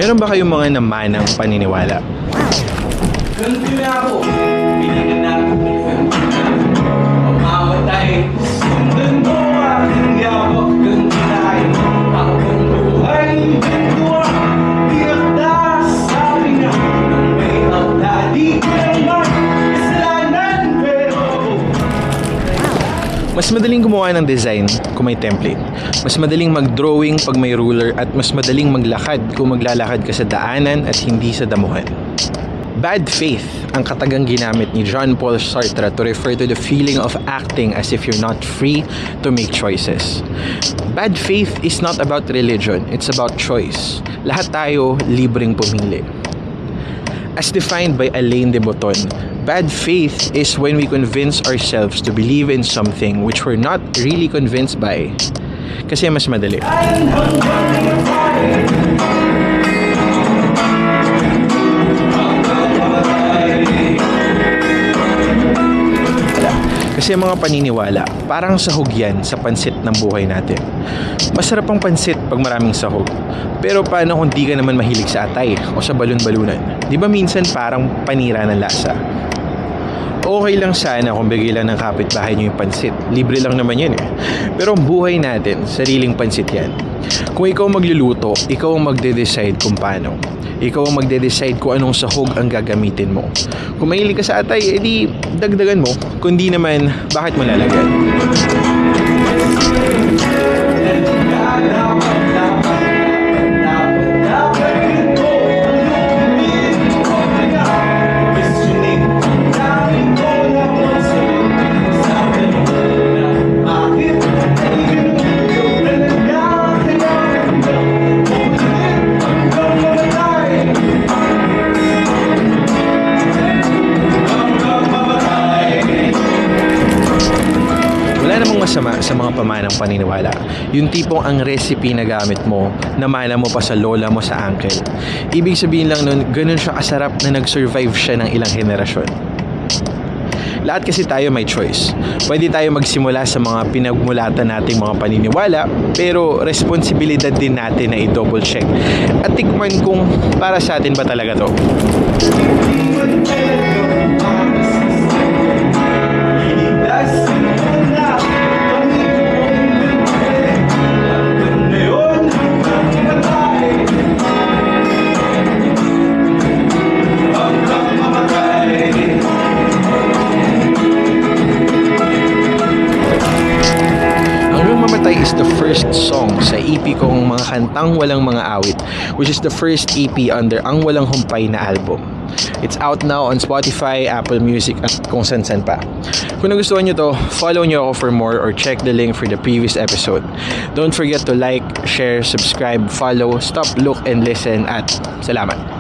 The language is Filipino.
Meron ba kayong mga namanang paniniwala? Ganito na ako, pinanganak, pamamatay, sundan mo aking yawak, ganito na akong buhay, ganito di akda, sabi nga, nang may akda, di ko naman kasalanan, pero Mas madaling gumawa ng design kung may template. Mas madaling mag-drawing pag may ruler at mas madaling maglakad kung maglalakad ka sa daanan at hindi sa damuhan. Bad faith ang katagang ginamit ni Jean Paul Sartre to refer to the feeling of acting as if you're not free to make choices. Bad faith is not about religion, it's about choice. Lahat tayo libreng pumili. As defined by Alain de Botton, bad faith is when we convince ourselves to believe in something which we're not really convinced by. Kasi mas madali. Kasi ang mga paniniwala, parang sahog yan sa pansit ng buhay natin. Masarap ang pansit pag maraming sahog. Pero paano kung di ka naman mahilig sa atay o sa balon-balunan? Di ba minsan parang panira ng lasa? Okay lang sana kung bigay lang ng kapitbahay nyo yung pansit. Libre lang naman yan eh. Pero ang buhay natin, sariling pansit yan. Kung ikaw magluluto, ikaw ang magde-decide kung paano. Ikaw ang magde-decide kung anong sahog ang gagamitin mo. Kung mahilig ka sa atay, edi dagdagan mo. Kung di naman, bakit mo lalagyan? Masama sa mga pamanang paniniwala. Yung tipong ang recipe na gamit mo, namana mo pa sa lola mo sa uncle. Ibig sabihin lang nun, ganun siya kasarap na nag-survive siya ng ilang henerasyon. Lahat kasi tayo may choice. Pwede tayo magsimula sa mga pinagmulatan nating mga paniniwala, pero responsibilidad din natin na i-double check at tikman kung para sa atin ba talaga to. Is the first song sa EP kong mga kantang walang mga awit, which is the first EP under Ang Walang Humpay na album. It's out now on Spotify, Apple Music, at kung san-san pa. Kung nagustuhan nyo to, follow nyo ako for more or check the link for the previous episode. Don't forget to like, share, subscribe, follow, stop, look, and listen, at salamat!